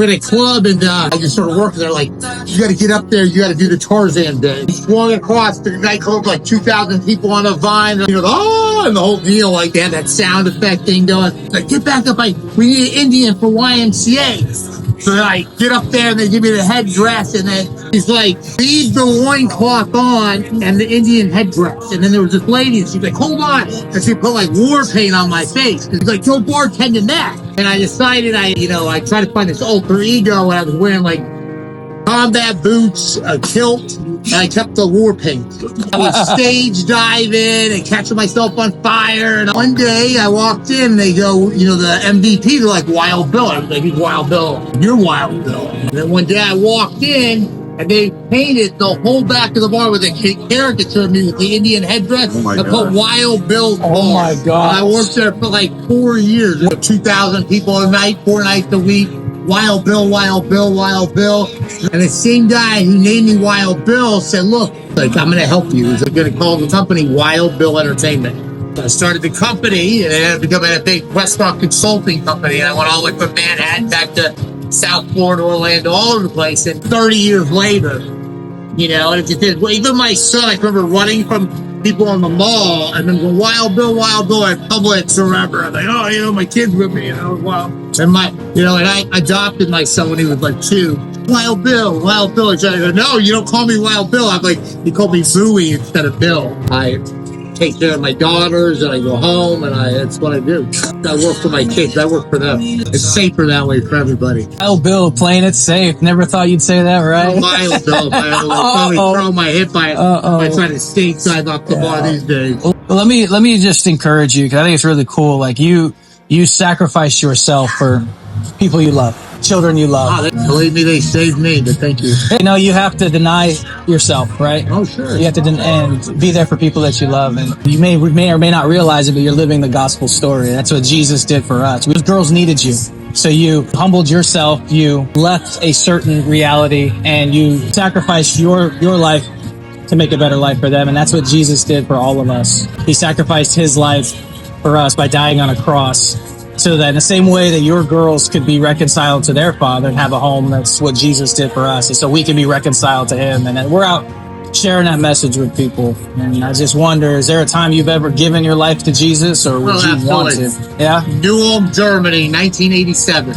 at a club, and I just started working there. Like, you got to get up there. You got to do the Tarzan day. Swung across the nightclub, like 2,000 people on a vine. You know, oh, and the whole deal. Like, they had that sound effect thing going. Like, get back up. We need an Indian for YMCA. So then I get up there, and they give me the headdress, and then he's like, leave the loincloth on and the Indian headdress. And then there was this lady, and she's like, hold on. And she put like war paint on my face. He's like, go bartending that. And I decided I tried to find this alter ego, and I was wearing like combat boots, a kilt, and I kept the war paint. I was stage diving and catching myself on fire. And one day I walked in, and they go, the MVP, they're like, Wild Bill. I was like, who's Wild Bill? You're Wild Bill. And then one day I walked in, and they painted the whole back of the bar with a caricature of me with the Indian headdress. Oh my and God. put Wild Bill's bar. Oh my God. And I worked there for like 4 years. 2,000 people a night, 4 nights a week. Wild Bill, Wild Bill, Wild Bill. And the same guy who named me Wild Bill said, look, like, I'm going to help you. He's going to call the company Wild Bill Entertainment. I started the company, and it ended up becoming a big restaurant consulting company. And I went all the way from Manhattan back to South Florida, Orlando, all over the place. And 30 years later, and it just did. Even my son, I remember running from people on the mall and then go, Wild Bill, at Publix or wherever. I'm like, oh, my kid's with me, wow. And and I adopted my son when he was like 2. Wild Bill. And I go, no, you don't call me Wild Bill. I'm like, he called me Bowie instead of Bill. I take care of my daughters, and I go home, and that's what I do. I work for my kids. I work for them. It's safer that way for everybody. Wild Bill, playing it safe. Never thought you'd say that, right? Wild Bill. I'll probably throw my hip by trying to stateside off the bar these days. Well, let me just encourage you, because I think it's really cool. Like, you sacrifice yourself for people you love, children you love. Believe me, they saved me, but thank you. You have to deny yourself, right? Oh, sure. You have to and be there for people that you love, and you may or may not realize it, but you're living the gospel story. That's what Jesus did for us. Those girls needed you. So you humbled yourself, you left a certain reality, and you sacrificed your life to make a better life for them. And that's what Jesus did for all of us. He sacrificed his life for us by dying on a cross, so that in the same way that your girls could be reconciled to their father and have a home, that's what Jesus did for us. And so we can be reconciled to him. And we're out sharing that message with people. And I just wonder, is there a time you've ever given your life to Jesus, or would you want to? Yeah? New Ulm, Germany, 1987.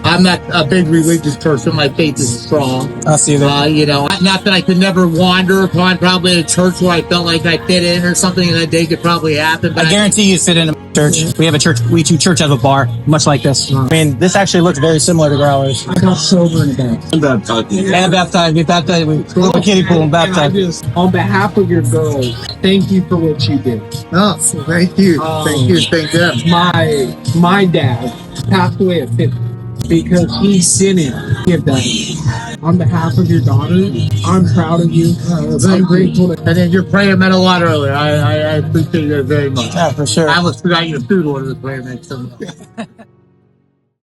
I'm not a big religious person. My faith is strong. I see that. Not that I could never wander upon probably a church where I felt like I fit in or something, and that day could probably happen. But I guarantee you fit in a church. We have a church. We do church out of a bar, much like this. I mean, this actually looks very similar to Growlers. I got sober and baptized. And baptized. We baptized. We go to kiddie pool and baptized. On behalf of your girls, thank you for what you did. Oh, thank you. Thank them. My dad passed away at 50 because he didn't give that. On behalf of your daughter, I'm proud of you. I'm grateful. And then your prayer meant a lot earlier. I appreciate that very much. Yeah, for sure. I almost forgot your food order. The prayer meant something.